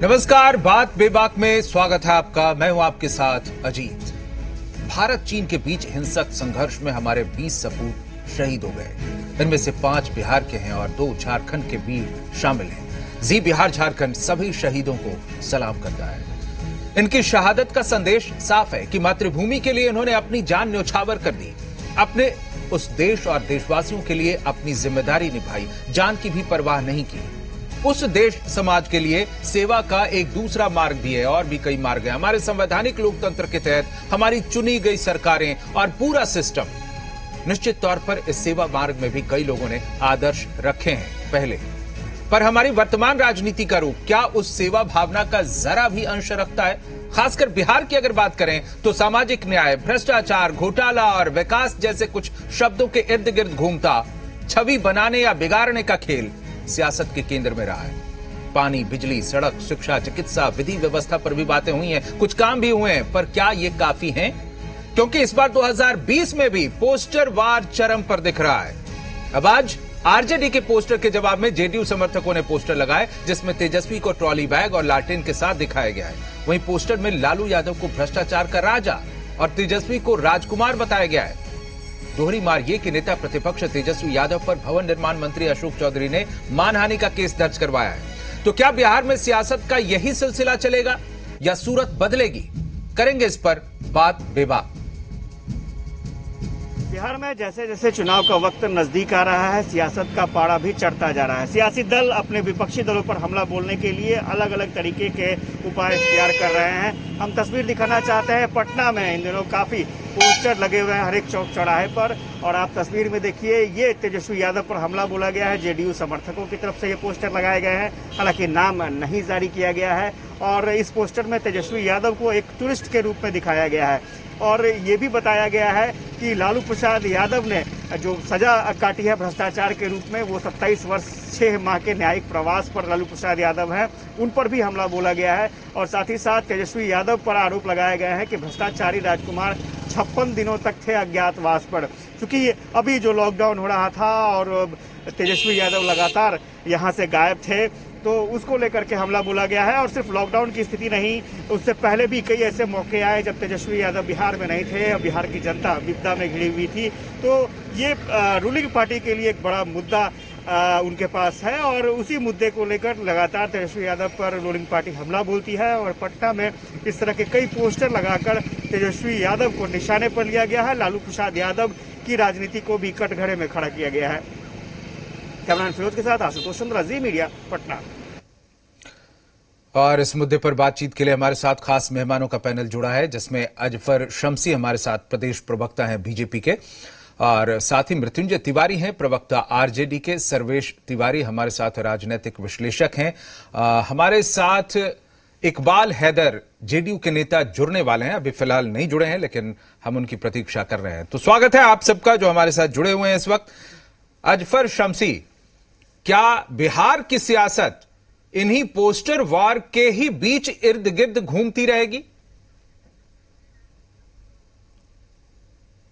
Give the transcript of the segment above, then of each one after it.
नमस्कार, बात बेबाक में स्वागत है आपका। मैं हूं आपके साथ अजीत। भारत चीन के बीच हिंसक संघर्ष में हमारे 20 सपूत शहीद हो गए। इनमें से 5 बिहार के हैं और 2 झारखंड के वीर शामिल हैं। जी बिहार झारखंड सभी शहीदों को सलाम करता है। इनकी शहादत का संदेश साफ है कि मातृभूमि के लिए इन्होंने अपनी जान न्यौछावर कर दी। अपने उस देश और देशवासियों के लिए अपनी जिम्मेदारी निभाई, जान की भी परवाह नहीं की। उस देश समाज के लिए सेवा का एक दूसरा मार्ग भी है और भी कई मार्ग हैं। हमारे संवैधानिक लोकतंत्र के तहत हमारी चुनी गई सरकारें और पूरा सिस्टम, निश्चित तौर पर इस सेवा मार्ग में भी कई लोगों ने आदर्श रखे हैं पहले। पर हमारी वर्तमान राजनीति का रूप क्या उस सेवा भावना का जरा भी अंश रखता है? खासकर बिहार की अगर बात करें तो सामाजिक न्याय, भ्रष्टाचार, घोटाला और विकास जैसे कुछ शब्दों के इर्द गिर्द घूमता छवि बनाने या बिगाड़ने का खेल सियासत के केंद्र में रहा है। पानी, बिजली, सड़क, शिक्षा, चिकित्सा, विधि व्यवस्था पर भी बातें हुई हैं, कुछ काम भी हुए हैं, पर क्या ये काफी हैं? क्योंकि इस बार 2020 में भी पोस्टर वार चरम पर दिख रहा है। अब आज आरजेडी के पोस्टर के जवाब में जेडीयू समर्थकों ने पोस्टर लगाए जिसमें तेजस्वी को ट्रॉली बैग और लालटेन के साथ दिखाया गया है। वहीं पोस्टर में लालू यादव को भ्रष्टाचार का राजा और तेजस्वी को राजकुमार बताया गया है। दोहरी मार ये कि नेता प्रतिपक्ष तेजस्वी यादव पर भवन निर्माण मंत्री अशोक चौधरी ने मानहानि का केस दर्ज करवाया है। तो क्या बिहार में सियासत का यही सिलसिला चलेगा या सूरत बदलेगी? करेंगे इस पर बात बेबाक। बिहार में जैसे जैसे चुनाव का वक्त नजदीक आ रहा है, सियासत का पारा भी चढ़ता जा रहा है। सियासी दल अपने विपक्षी दलों पर हमला बोलने के लिए अलग अलग तरीके के उपाय तैयार कर रहे हैं। हम तस्वीर दिखाना चाहते हैं, पटना में इन दिनों काफी पोस्टर लगे हुए हैं हर एक चौक चौराहे पर। और आप तस्वीर में देखिए, ये तेजस्वी यादव पर हमला बोला गया है। जेडीयू समर्थकों की तरफ से ये पोस्टर लगाए गए हैं, हालांकि नाम नहीं जारी किया गया है। और इस पोस्टर में तेजस्वी यादव को एक टूरिस्ट के रूप में दिखाया गया है और ये भी बताया गया है कि लालू प्रसाद यादव ने जो सजा काटी है भ्रष्टाचार के रूप में, वो 27 वर्ष 6 माह के न्यायिक प्रवास पर लालू प्रसाद यादव हैं, उन पर भी हमला बोला गया है। और साथ ही साथ तेजस्वी यादव पर आरोप लगाया गया है कि भ्रष्टाचारी राजकुमार 56 दिनों तक थे अज्ञातवास पर। क्योंकि अभी जो लॉकडाउन हो रहा था और तेजस्वी यादव लगातार यहाँ से गायब थे, तो उसको लेकर के हमला बोला गया है। और सिर्फ लॉकडाउन की स्थिति नहीं, उससे पहले भी कई ऐसे मौके आए जब तेजस्वी यादव बिहार में नहीं थे और बिहार की जनता विपदा में घिरी हुई थी। तो ये रूलिंग पार्टी के लिए एक बड़ा मुद्दा उनके पास है और उसी मुद्दे को लेकर लगातार तेजस्वी यादव पर रूलिंग पार्टी हमला बोलती है। और पटना में इस तरह के कई पोस्टर लगाकर तेजस्वी यादव को निशाने पर लिया गया है। लालू प्रसाद यादव की राजनीति को भी कटघरे में खड़ा किया गया है। कैमरामैन फिरोज के साथ आशुतोष चंद्रा, जी मीडिया, पटना। और इस मुद्दे पर बातचीत के लिए हमारे साथ खास मेहमानों का पैनल जुड़ा है, जिसमें अजफर शमसी हमारे साथ प्रदेश प्रवक्ता हैं बीजेपी के, और साथ ही मृत्युंजय तिवारी हैं प्रवक्ता आरजेडी के, सर्वेश तिवारी हमारे साथ राजनीतिक विश्लेषक हैं, हमारे साथ इकबाल हैदर जेडीयू के नेता जुड़ने वाले हैं। अभी फिलहाल नहीं जुड़े हैं लेकिन हम उनकी प्रतीक्षा कर रहे हैं। तो स्वागत है आप सबका जो हमारे साथ जुड़े हुए हैं इस वक्त। अजफर शमसी, क्या बिहार की सियासत इन्हीं पोस्टर वार के ही बीच इर्द गिर्द घूमती रहेगी?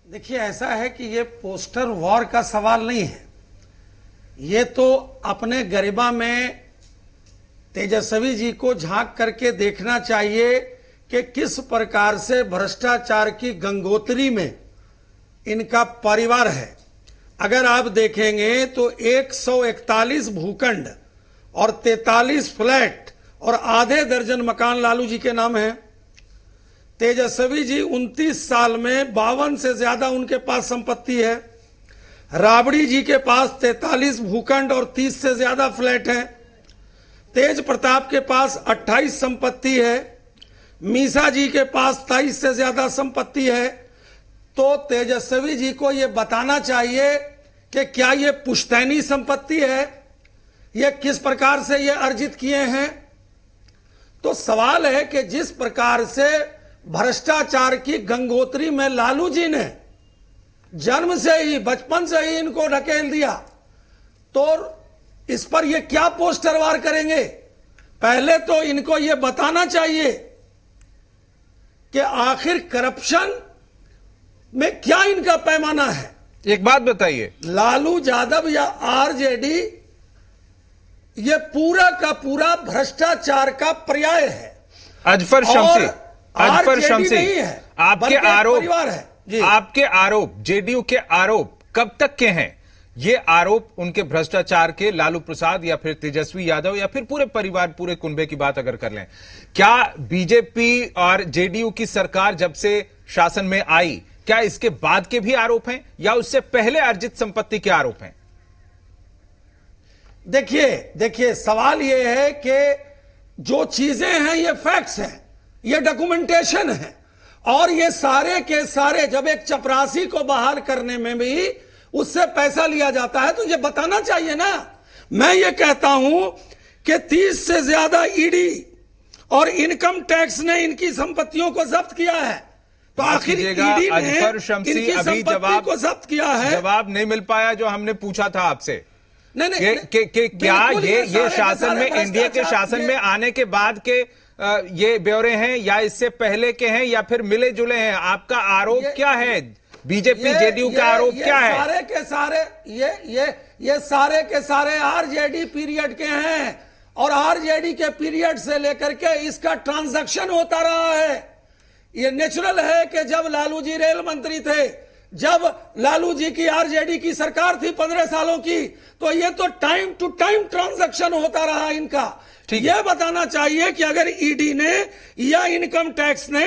देखिए, ऐसा है कि ये पोस्टर वॉर का सवाल नहीं है। ये तो अपने गरिमा में तेजस्वी जी को झांक करके देखना चाहिए कि किस प्रकार से भ्रष्टाचार की गंगोत्री में इनका परिवार है। अगर आप देखेंगे तो 141 भूखंड और 43 फ्लैट और आधे दर्जन मकान लालू जी के नाम हैं। तेजस्वी जी 29 साल में 52 से ज्यादा उनके पास संपत्ति है। राबड़ी जी के पास 43 भूखंड और 30 से ज्यादा फ्लैट हैं। तेज प्रताप के पास 28 संपत्ति है। मीसा जी के पास 23 से ज्यादा संपत्ति है। तो तेजस्वी जी को यह बताना चाहिए कि क्या ये पुश्तैनी संपत्ति है, ये किस प्रकार से ये अर्जित किए हैं। तो सवाल है कि जिस प्रकार से भ्रष्टाचार की गंगोत्री में लालू जी ने जन्म से ही, बचपन से ही इनको ढकेल दिया, तो इस पर ये क्या पोस्टर वार करेंगे? पहले तो इनको ये बताना चाहिए कि आखिर करप्शन में क्या इनका पैमाना है। एक बात बताइए, लालू यादव या आरजेडी ये पूरा का पूरा भ्रष्टाचार का पर्याय है। अजफर शमसी, अजफर RJD शमसी, नहीं है, आपके बल्कि एक आरोप, परिवार है जी। आपके आरोप, जेडीयू के आरोप कब तक के हैं? ये आरोप उनके भ्रष्टाचार के, लालू प्रसाद या फिर तेजस्वी यादव या फिर पूरे परिवार, पूरे कुनबे की बात अगर कर लें, क्या बीजेपी और जेडीयू की सरकार जब से शासन में आई, क्या इसके बाद के भी आरोप हैं या उससे पहले अर्जित संपत्ति के आरोप हैं? देखिए सवाल यह है कि जो चीजें हैं ये फैक्ट्स हैं, ये डॉक्यूमेंटेशन है, और ये सारे के सारे जब एक चपरासी को बहाल करने में भी उससे पैसा लिया जाता है तो ये बताना चाहिए ना। मैं ये कहता हूं कि 30 से ज्यादा ईडी और इनकम टैक्स ने इनकी संपत्तियों को जब्त किया है, तो आखिर ईडी ने अजफर शमसी, इनकी अभी संपत्ति को जब्त किया है। जवाब नहीं मिल पाया जो हमने पूछा था आपसे। नहीं, क्या ये शासन में, एनडीए के शासन में आने के बाद के ये ब्यौरे हैं या इससे पहले के हैं या फिर मिले जुले हैं? आपका आरोप क्या है? बीजेपी जेडीयू का आरोप क्या है? सारे के सारे ये सारे के सारे आरजेडी पीरियड के हैं, और आरजेडी के पीरियड से लेकर के इसका ट्रांजैक्शन होता रहा है। ये नेचुरल है कि जब लालू जी रेल मंत्री थे, जब लालू जी की आरजेडी की सरकार थी 15 सालों की, तो ये तो टाइम टू टाइम ट्रांजैक्शन होता रहा इनका। यह बताना चाहिए कि अगर ईडी ने या इनकम टैक्स ने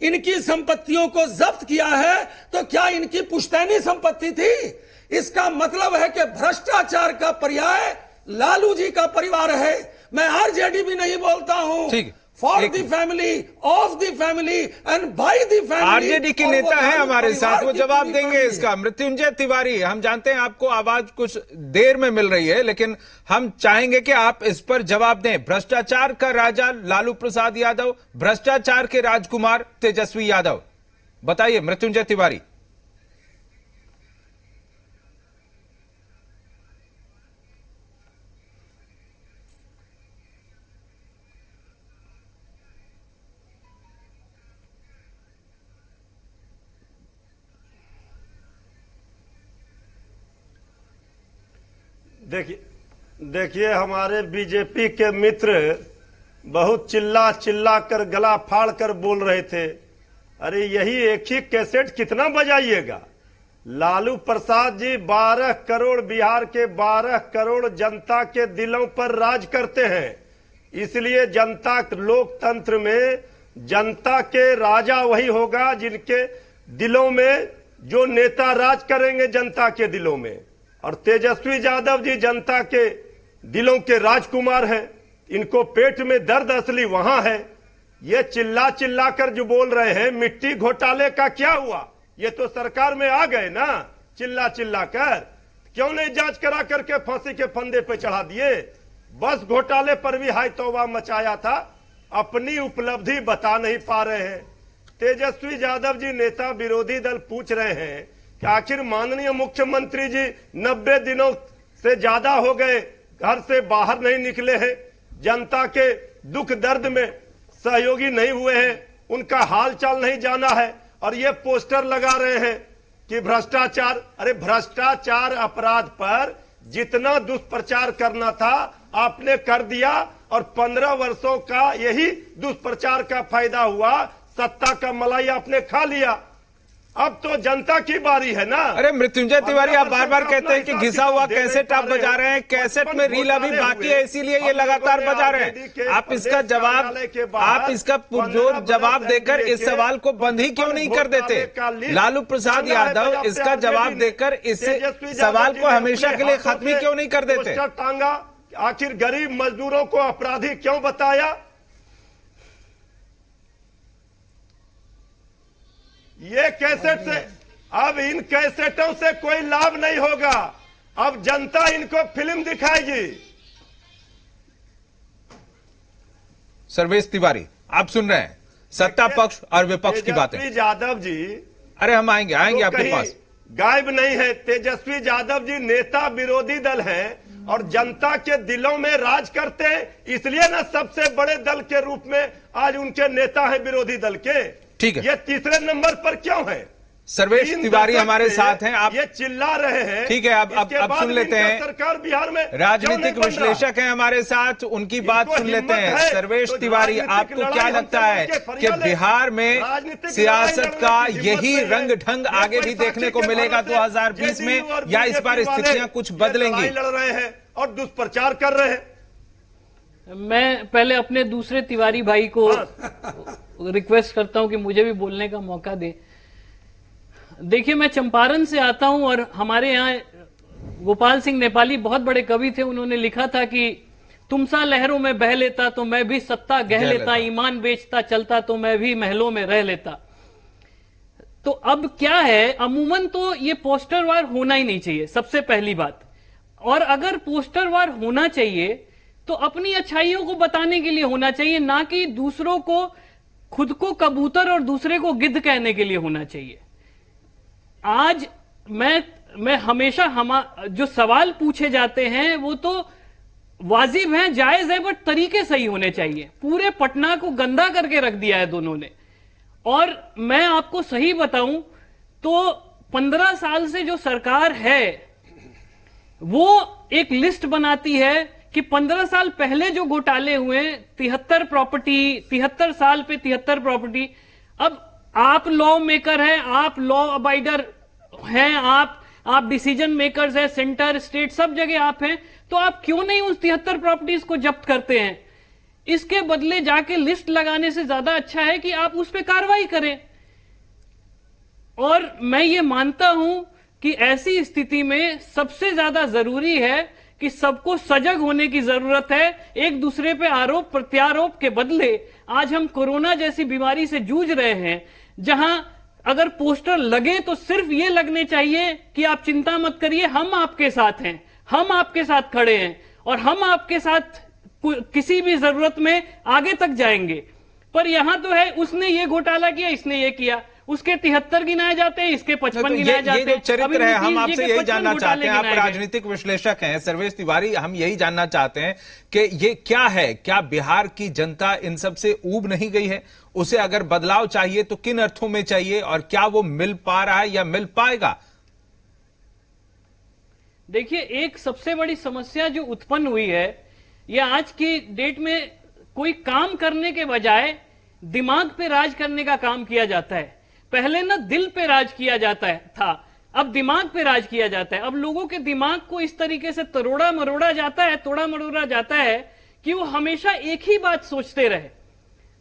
इनकी संपत्तियों को जब्त किया है तो क्या इनकी पुश्तैनी संपत्ति थी? इसका मतलब है कि भ्रष्टाचार का पर्याय लालू जी का परिवार है। मैं आरजेडी भी नहीं बोलता हूं, for the family, of the family and by the family. RJD के नेता हैं हमारे साथ, वो जवाब देंगे इसका। मृत्युंजय तिवारी, हम जानते हैं आपको आवाज कुछ देर में मिल रही है, लेकिन हम चाहेंगे कि आप इस पर जवाब दें। भ्रष्टाचार का राजा लालू प्रसाद यादव, भ्रष्टाचार के राजकुमार तेजस्वी यादव, बताइए मृत्युंजय तिवारी। देखिए हमारे बीजेपी के मित्र बहुत चिल्ला चिल्ला कर गला फाड़ कर बोल रहे थे, अरे यही एक ही कैसेट कितना बजाइएगा? लालू प्रसाद जी 12 करोड़ बिहार के 12 करोड़ जनता के दिलों पर राज करते हैं, इसलिए जनता लोकतंत्र में जनता के राजा वही होगा जिनके दिलों में जो नेता राज करेंगे जनता के दिलों में। और तेजस्वी यादव जी जनता के दिलों के राजकुमार हैं, इनको पेट में दर्द असली वहां है। ये चिल्ला चिल्ला कर जो बोल रहे हैं मिट्टी घोटाले का क्या हुआ, ये तो सरकार में आ गए ना चिल्ला चिल्ला कर, क्यों नहीं जांच करा करके फांसी के फंदे पे चढ़ा दिए? बस घोटाले पर भी हाई तौबा मचाया था, अपनी उपलब्धि बता नहीं पा रहे हैं। तेजस्वी यादव जी नेता विरोधी दल पूछ रहे हैं कि आखिर माननीय मुख्यमंत्री जी 90 दिनों से ज्यादा हो गए घर से बाहर नहीं निकले हैं, जनता के दुख दर्द में सहयोगी नहीं हुए हैं, उनका हाल चाल नहीं जाना है, और ये पोस्टर लगा रहे हैं कि भ्रष्टाचार। अरे भ्रष्टाचार अपराध पर जितना दुष्प्रचार करना था आपने कर दिया, और 15 वर्षों का यही दुष्प्रचार का फायदा हुआ, सत्ता का मलाई आपने खा लिया। अब तो जनता की बारी है ना। अरे मृत्युंजय तिवारी, आप बार बार कहते हैं कि घिसा हुआ कैसेट आप बजा रहे हैं, कैसेट में रील अभी बाकी है इसीलिए ये लगातार बजा रहे हैं। आप इसका जवाब, आप इसका पुरजोर जवाब देकर इस सवाल को बंद ही क्यों नहीं कर देते? लालू प्रसाद यादव इसका जवाब देकर इस सवाल को हमेशा के लिए खत्म ही क्यों नहीं कर देते? टांगा, आखिर गरीब मजदूरों को अपराधी क्यों बताया? ये कैसेट से, अब इन कैसेटों से कोई लाभ नहीं होगा, अब जनता इनको फिल्म दिखाएगी। सर्वेश तिवारी, आप सुन रहे हैं सत्ता पक्ष और विपक्ष की बातें। तेजस्वी यादव जी, अरे हम आएंगे आपके पास, गायब नहीं है। तेजस्वी यादव जी नेता विरोधी दल हैं और जनता के दिलों में राज करते हैं, इसलिए ना सबसे बड़े दल के रूप में आज उनके नेता हैं विरोधी दल के। ठीक है, ये तीसरे नंबर पर क्यों है? सर्वेश तिवारी हमारे साथ हैं। आप ये चिल्ला रहे हैं। ठीक है, अब सुन लेते हैं। सरकार बिहार में राजनीतिक विश्लेषक हैं हमारे साथ, उनकी बात सुन लेते हैं। सर्वेश तिवारी, आपको क्या लगता है कि बिहार में सियासत का यही रंग ढंग आगे भी देखने को मिलेगा 2020 में, या इस बार स्थितियां कुछ बदलेंगी? लड़ रहे हैं और दुष्प्रचार कर रहे हैं। मैं पहले अपने दूसरे तिवारी भाई को रिक्वेस्ट करता हूं कि मुझे भी बोलने का मौका दे। देखिए, मैं चंपारण से आता हूं और हमारे यहाँ गोपाल सिंह नेपाली बहुत बड़े कवि थे। उन्होंने लिखा था कि तुम सा लहरों में बह लेता तो मैं भी सत्ता गह लेता, ईमान बेचता चलता तो मैं भी महलों में रह लेता। तो अब क्या है, अमूमन तो ये पोस्टर वार होना ही नहीं चाहिए, सबसे पहली बात। और अगर पोस्टर वार होना चाहिए तो अपनी अच्छाइयों को बताने के लिए होना चाहिए, ना कि दूसरों को, खुद को कबूतर और दूसरे को गिद्ध कहने के लिए होना चाहिए। आज मैं हमेशा जो सवाल पूछे जाते हैं वो तो वाजिब हैं, जायज है, बट तरीके सही होने चाहिए। पूरे पटना को गंदा करके रख दिया है दोनों ने। और मैं आपको सही बताऊं तो 15 साल से जो सरकार है वो एक लिस्ट बनाती है कि 15 साल पहले जो घोटाले हुए, 73 प्रॉपर्टी, 73 साल पे 73 प्रॉपर्टी। अब आप लॉ मेकर हैं, आप लॉ अबाइडर हैं, आप डिसीजन मेकर्स हैं, सेंटर स्टेट सब जगह आप हैं, तो आप क्यों नहीं उस 73 प्रॉपर्टीज को जब्त करते हैं? इसके बदले जाके लिस्ट लगाने से ज्यादा अच्छा है कि आप उस पर कार्रवाई करें। और मैं ये मानता हूं कि ऐसी स्थिति में सबसे ज्यादा जरूरी है कि सबको सजग होने की जरूरत है। एक दूसरे पे आरोप प्रत्यारोप के बदले आज हम कोरोना जैसी बीमारी से जूझ रहे हैं, जहां अगर पोस्टर लगे तो सिर्फ ये लगने चाहिए कि आप चिंता मत करिए, हम आपके साथ हैं, हम आपके साथ खड़े हैं और हम आपके साथ किसी भी जरूरत में आगे तक जाएंगे। पर यहां तो है उसने ये घोटाला किया, इसने ये किया, उसके 73 गिनाए जाते हैं, इसके 55 गिनाए जाते हैं। ये जो चरित्र है, हम आपसे यही जानना चाहते हैं। आप राजनीतिक विश्लेषक हैं सर्वेश तिवारी, हम यही जानना चाहते हैं कि ये क्या है, क्या बिहार की जनता इन सब से ऊब नहीं गई है? उसे अगर बदलाव चाहिए तो किन अर्थों में चाहिए, और क्या वो मिल पा रहा है या मिल पाएगा? देखिए, एक सबसे बड़ी समस्या जो उत्पन्न हुई है, यह आज की डेट में कोई काम करने के बजाय दिमाग पे राज करने का काम किया जाता है। पहले ना दिल पे राज किया जाता था, अब दिमाग पे राज किया जाता है। अब लोगों के दिमाग को इस तरीके से तोड़ा मरोड़ा जाता है कि वो हमेशा एक ही बात सोचते रहे,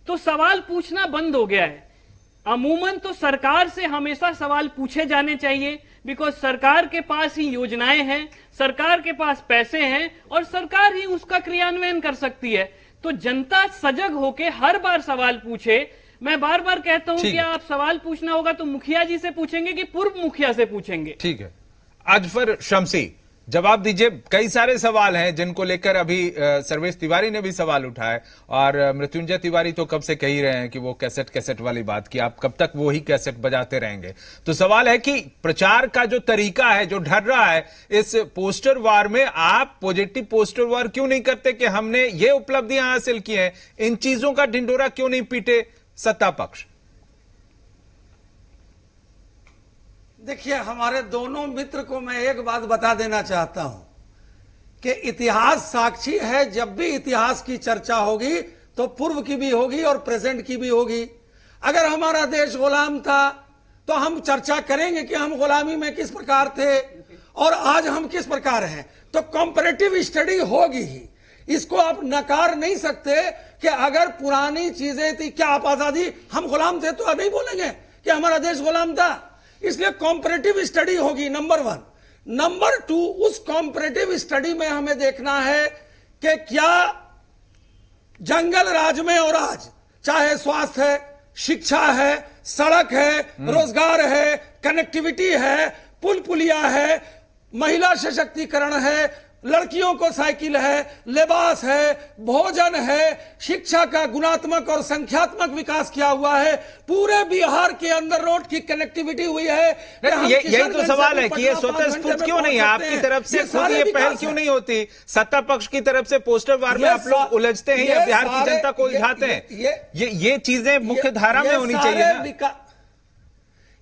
तो सवाल पूछना बंद हो गया है। अमूमन तो सरकार से हमेशा सवाल पूछे जाने चाहिए, बिकॉज सरकार के पास ही योजनाएं हैं, सरकार के पास पैसे हैं और सरकार ही उसका क्रियान्वयन कर सकती है। तो जनता सजग होके हर बार सवाल पूछे। मैं बार बार कहता हूं कि आप सवाल पूछना होगा तो मुखिया जी से पूछेंगे कि पूर्व मुखिया से पूछेंगे। ठीक है, अजफर शम्सी जवाब दीजिए। कई सारे सवाल हैं जिनको लेकर अभी सर्वेश तिवारी ने भी सवाल उठाए, और मृत्युंजय तिवारी तो कब से कह ही रहे हैं कि वो कैसेट वाली बात की, आप कब तक वो ही कैसेट बजाते रहेंगे। तो सवाल है कि प्रचार का जो तरीका है, जो ढर रहा है इस पोस्टर वार में, आप पॉजिटिव पोस्टर वार क्यों नहीं करते कि हमने ये उपलब्धियां हासिल की हैं? इन चीजों का ढिंडोरा क्यों नहीं पीटे सत्ता पक्ष? देखिए, हमारे दोनों मित्र को मैं एक बात बता देना चाहता हूं कि इतिहास साक्षी है। जब भी इतिहास की चर्चा होगी तो पूर्व की भी होगी और प्रेजेंट की भी होगी। अगर हमारा देश गुलाम था तो हम चर्चा करेंगे कि हम गुलामी में किस प्रकार थे और आज हम किस प्रकार हैं। तो कंपैरेटिव स्टडी होगी ही, इसको आप नकार नहीं सकते कि अगर पुरानी चीजें थी, क्या आप आजादी, हम गुलाम थे तो नहीं बोलेंगे कि हमारा देश गुलाम था। इसलिए कॉम्परेटिव स्टडी होगी, नंबर 1। नंबर 2, उस कॉम्परेटिव स्टडी में हमें देखना है कि क्या जंगल राज में और आज, चाहे स्वास्थ्य है, शिक्षा है, सड़क है, रोजगार है, कनेक्टिविटी है, पुल पुलिया है, महिला सशक्तिकरण है, लड़कियों को साइकिल है, लिबास है, भोजन है, शिक्षा का गुणात्मक और संख्यात्मक विकास किया हुआ है, पूरे बिहार के अंदर रोड की कनेक्टिविटी हुई है। यही तो सवाल है कि ये स्वतः स्फूर्त क्यों नहीं है आपकी तरफ से, खुद ये पहल क्यों नहीं होती? सत्ता पक्ष की तरफ से पोस्टर वार में आप लोग उलझते हैं या बिहार की जनता को उलझाते हैं? ये चीजें मुख्य धारा में होनी चाहिए ना।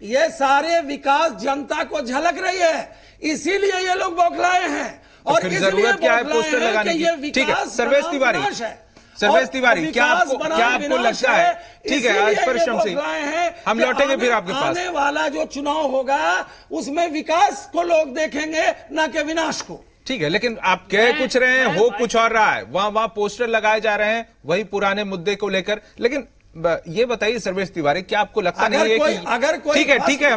ये सारे विकास जनता को झलक रही है, इसीलिए ये लोग बौखलाए हैं। तो और फिर इसलिए जरूरत क्या है बौखलाए पोस्टर हैं लगाने कि की? ये ठीक है, विकास सर्वेश बनाम तिवारी, विनाश है। सर्वेश तिवारी, और क्या विकास आपको बनाम विनाश लगता है? ठीक है, इसीलिए आज पर ये शमसी, बौखलाए हैं हम कि लौटेंगे फिर आपके पास। आने वाला जो चुनाव होगा उसमें विकास को लोग देखेंगे, ना कि विनाश को। ठीक है, लेकिन आप कह कुछ रहे हैं, हो कुछ और रहा है। वहां पोस्टर लगाए जा रहे हैं वही पुराने मुद्दे को लेकर। लेकिन ये बताइए सर्वेश तिवारी, क्या आपको लगता नहीं है कि अगर कोई ठीक है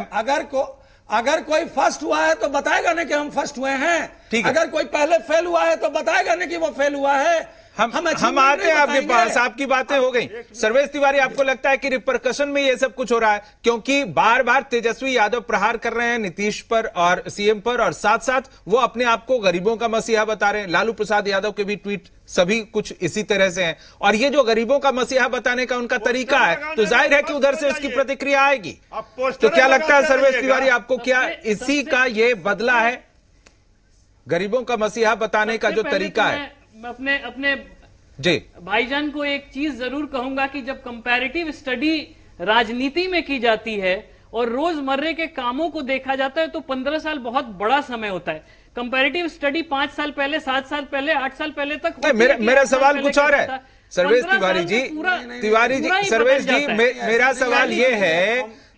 अगर कोई फर्स्ट हुआ है तो बताएगा ना कि हम फर्स्ट हुए हैं। ठीक है। अगर कोई पहले फेल हुआ है तो बताएगा ना कि वो फेल हुआ है। हम आते हैं आपके पास, आपकी बातें हो गई। सर्वेश तिवारी, आपको लगता है कि रिपरकशन में ये सब कुछ हो रहा है क्योंकि बार बार तेजस्वी यादव प्रहार कर रहे हैं नीतीश पर और सीएम पर, और साथ साथ वो अपने आप को गरीबों का मसीहा बता रहे हैं। लालू प्रसाद यादव के भी ट्वीट सभी कुछ इसी तरह से हैं, और ये जो गरीबों का मसीहा बताने का उनका तरीका है, तो जाहिर है कि उधर से उसकी प्रतिक्रिया आएगी। तो क्या लगता है सर्वेश तिवारी आपको, क्या इसी का ये बदला है, गरीबों का मसीहा बताने का जो तरीका है? मैं अपने जी भाईजान को एक चीज जरूर कहूंगा कि जब कंपैरेटिव स्टडी राजनीति में की जाती है और रोजमर्रे के कामों को देखा जाता है तो 15 साल बहुत बड़ा समय होता है। कंपैरेटिव स्टडी 5 साल पहले, 7 साल पहले, 8 साल पहले तक मेरा सवाल कुछ और है सर्वेश तिवारी जी। तिवारी जी, सर्वेश जी,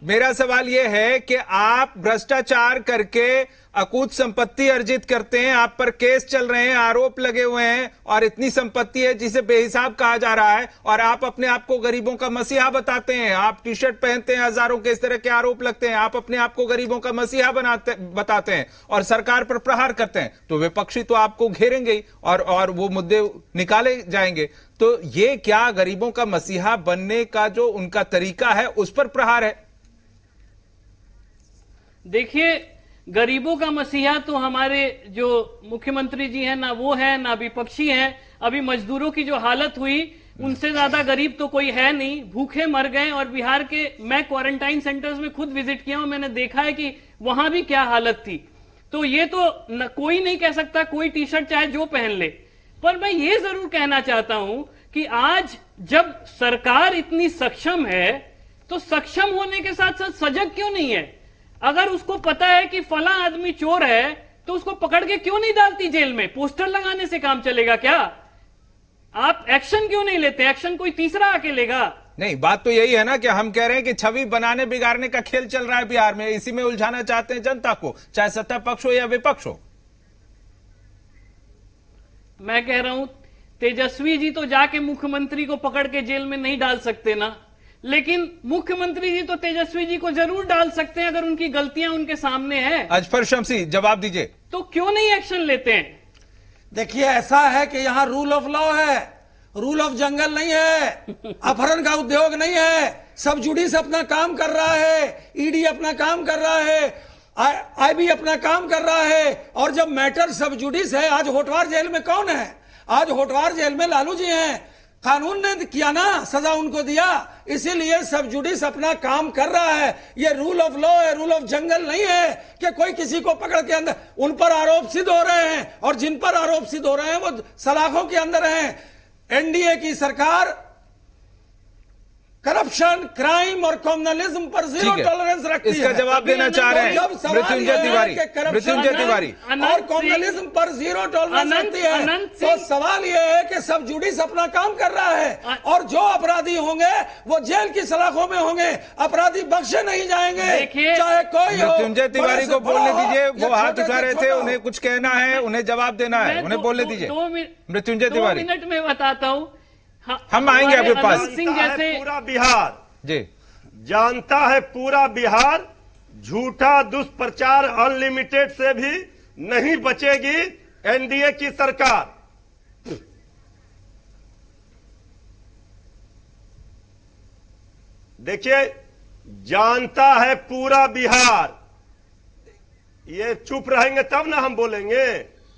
मेरा सवाल ये है कि आप भ्रष्टाचार करके अकूत संपत्ति अर्जित करते हैं, आप पर केस चल रहे हैं, आरोप लगे हुए हैं, और इतनी संपत्ति है जिसे बेहिसाब कहा जा रहा है, और आप अपने आप को गरीबों का मसीहा बताते हैं। आप टी शर्ट पहनते हैं हजारों के, इस तरह के आरोप लगते हैं, आप अपने आप को गरीबों का मसीहा बताते हैं और सरकार पर प्रहार करते हैं, तो विपक्षी तो आपको घेरेंगे ही और वो मुद्दे निकाले जाएंगे। तो ये क्या गरीबों का मसीहा बनने का जो उनका तरीका है उस पर प्रहार है? देखिए, गरीबों का मसीहा तो हमारे जो मुख्यमंत्री जी हैं, ना वो है ना विपक्षी हैं। अभी मजदूरों की जो हालत हुई, उनसे ज्यादा गरीब तो कोई है नहीं, भूखे मर गए। और बिहार के मैं क्वारंटाइन सेंटर्स में खुद विजिट किया हूं, मैंने देखा है कि वहां भी क्या हालत थी। तो ये तो कोई नहीं कह सकता, कोई टी शर्ट चाहे जो पहन ले। पर मैं ये जरूर कहना चाहता हूं कि आज जब सरकार इतनी सक्षम है, तो सक्षम होने के साथ साथ सजग क्यों नहीं है? अगर उसको पता है कि फला आदमी चोर है, तो उसको पकड़ के क्यों नहीं डालती जेल में? पोस्टर लगाने से काम चलेगा क्या? आप एक्शन क्यों नहीं लेते? एक्शन कोई तीसरा आके लेगा? नहीं, बात तो यही है ना कि हम कह रहे हैं कि छवि बनाने बिगाड़ने का खेल चल रहा है बिहार में, इसी में उलझाना चाहते हैं जनता को, चाहे सत्ता पक्ष हो या विपक्ष हो। मैं कह रहा हूं, तेजस्वी जी तो जाके मुख्यमंत्री को पकड़ के जेल में नहीं डाल सकते ना, लेकिन मुख्यमंत्री जी तो तेजस्वी जी को जरूर डाल सकते हैं अगर उनकी गलतियां उनके सामने हैं। अजफर शमसी, जवाब दीजिए। तो क्यों नहीं एक्शन लेते हैं? देखिए, ऐसा है कि यहाँ रूल ऑफ लॉ है, रूल ऑफ जंगल नहीं है, अपहरण का उद्योग नहीं है। सब जुडिस अपना काम कर रहा है, ईडी अपना काम कर रहा है, आईबी अपना काम कर रहा है। और जब मैटर सब जुडिस है, आज होटवार जेल में कौन है? आज होटवार जेल में लालू जी हैं। कानून ने किया ना, सजा उनको दिया, इसीलिए सब जुडिस अपना काम कर रहा है। ये रूल ऑफ लॉ है, रूल ऑफ जंगल नहीं है कि कोई किसी को पकड़ के अंदर, उन पर आरोप सिद्ध हो रहे हैं, और जिन पर आरोप सिद्ध हो रहे हैं वो सलाखों के अंदर हैं। एनडीए की सरकार करप्शन, क्राइम और कम्युनलिज्म पर जीरो टॉलरेंस रखती है। इसका जवाब देना चाह रहे हैं मृत्युंजय तिवारी। मृत्युंजय तिवारी और कम्युनलिज्म पर जीरो टॉलरेंस रखती है। तो सवाल यह है कि सब जुडिस अपना काम कर रहा है, और जो अपराधी होंगे वो जेल की सलाखों में होंगे, अपराधी बख्शे नहीं जाएंगे, चाहे कोई हो। मृत्युंजय तिवारी को बोलने दीजिए, वो हाथ उठा रहे थे, उन्हें कुछ कहना है, उन्हें जवाब देना है, उन्हें बोलने दीजिए। मृत्युंजय तिवारी, 2 मिनट में बताता हूं। हम आएंगे आपके पास। सिंह जैसे पूरा बिहार जी जानता है, पूरा बिहार झूठा दुष्प्रचार अनलिमिटेड से भी नहीं बचेगी एनडीए की सरकार। देखिए, जानता है पूरा बिहार। ये चुप रहेंगे तब ना हम बोलेंगे।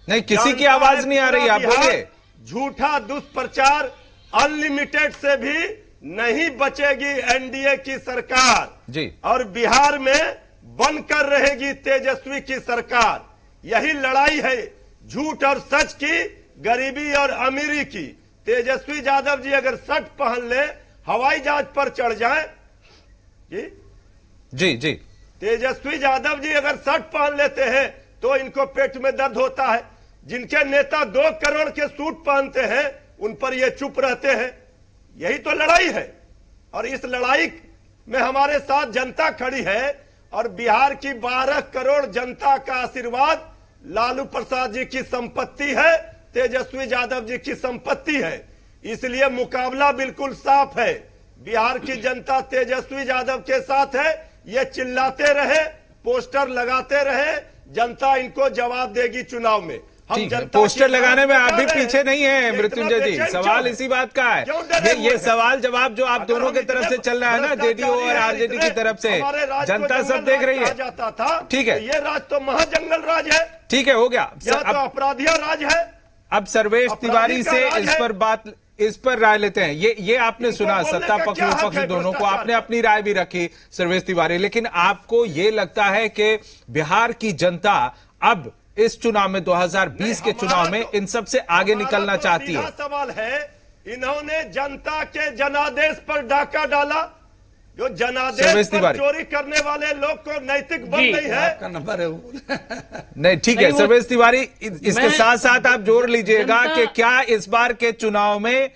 नहीं, किसी की आवाज नहीं आ रही, आप बोलिए। झूठा दुष्प्रचार अनलिमिटेड से भी नहीं बचेगी एनडीए की सरकार जी, और बिहार में बनकर रहेगी तेजस्वी की सरकार। यही लड़ाई है झूठ और सच की, गरीबी और अमीरी की। तेजस्वी यादव जी अगर शर्ट पहन ले, हवाई जहाज पर चढ़ जाए। जी जी जी तेजस्वी यादव जी अगर शर्ट पहन लेते हैं तो इनको पेट में दर्द होता है। जिनके नेता 2 करोड़ के सूट पहनते हैं उन पर ये चुप रहते हैं। यही तो लड़ाई है और इस लड़ाई में हमारे साथ जनता खड़ी है और बिहार की 12 करोड़ जनता का आशीर्वाद लालू प्रसाद जी की संपत्ति है, तेजस्वी यादव जी की संपत्ति है। इसलिए मुकाबला बिल्कुल साफ है। बिहार की जनता तेजस्वी यादव के साथ है। ये चिल्लाते रहे, पोस्टर लगाते रहे, जनता इनको जवाब देगी चुनाव में। हम जनता पोस्टर लगाने में आप भी पीछे नहीं है मृत्युंजय जी, सवाल इसी बात का है। ये सवाल जवाब जो आप दोनों की तरफ से चल रहा है ना, जेडीयू और आरजेडी की तरफ से, जनता सब देख रही है। ठीक है, ये राज तो महाजंगल राज है। ठीक है, हो गया। तो अपराधिया राज है। अब सर्वेश तिवारी से इस पर राय लेते हैं। ये आपने सुना, सत्ता पक्ष विपक्ष दोनों को, आपने अपनी राय भी रखी सर्वेश तिवारी, लेकिन आपको ये लगता है कि बिहार की जनता अब इस चुनाव में 2020 के चुनाव में इन सब से आगे निकलना चाहती है? सवाल है, इन्होंने जनता के जनादेश पर डाका डाला। जो जनादेश पर चोरी करने वाले लोग को नैतिक बल नहीं है। आपका नंबर है नहीं, ठीक है सर्वेश तिवारी, इसके साथ साथ आप जोड़ लीजिएगा कि क्या इस बार के चुनाव में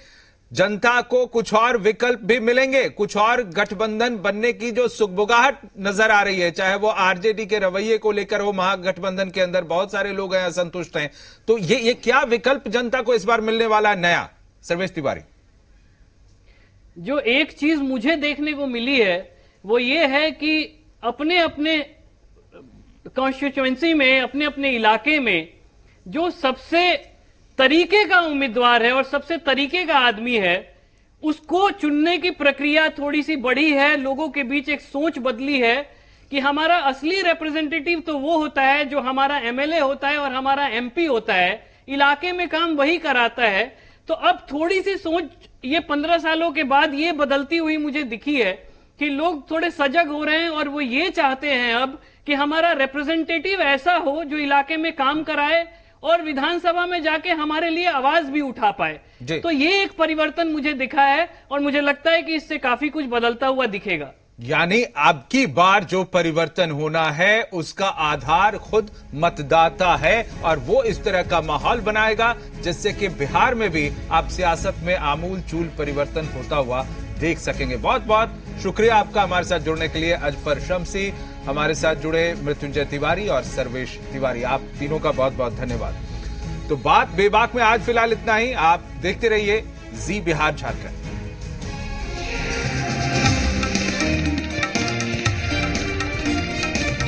जनता को कुछ और विकल्प भी मिलेंगे, कुछ और गठबंधन बनने की जो सुगबुगाहट नजर आ रही है, चाहे वो आरजेडी के रवैये को लेकर हो, महागठबंधन के अंदर बहुत सारे लोग हैं असंतुष्ट हैं, तो ये क्या विकल्प जनता को इस बार मिलने वाला है नया? सर्वेश तिवारी, जो एक चीज मुझे देखने को मिली है वो ये है कि अपने अपने कॉन्स्टिट्यूएंसी में, अपने अपने इलाके में जो सबसे तरीके का उम्मीदवार है और सबसे तरीके का आदमी है, उसको चुनने की प्रक्रिया थोड़ी सी बढ़ी है। लोगों के बीच एक सोच बदली है कि हमारा असली रिप्रेजेंटेटिव तो वो होता है जो हमारा एमएलए होता है और हमारा एमपी होता है, इलाके में काम वही कराता है। तो अब थोड़ी सी सोच ये 15 सालों के बाद ये बदलती हुई मुझे दिखी है कि लोग थोड़े सजग हो रहे हैं और वो ये चाहते हैं अब कि हमारा रिप्रेजेंटेटिव ऐसा हो जो इलाके में काम कराए और विधानसभा में जाके हमारे लिए आवाज भी उठा पाए। तो ये एक परिवर्तन मुझे दिखा है और मुझे लगता है कि इससे काफी कुछ बदलता हुआ दिखेगा। यानी अब की बार जो परिवर्तन होना है उसका आधार खुद मतदाता है और वो इस तरह का माहौल बनाएगा जिससे कि बिहार में भी आप सियासत में आमूल चूल परिवर्तन होता हुआ देख सकेंगे। बहुत बहुत शुक्रिया आपका हमारे साथ जुड़ने के लिए। अजफर शम्सी, हमारे साथ जुड़े मृत्युंजय तिवारी और सर्वेश तिवारी, आप तीनों का बहुत बहुत धन्यवाद। तो बात बेबाक में आज फिलहाल इतना ही। आप देखते रहिए जी बिहार झारखंड।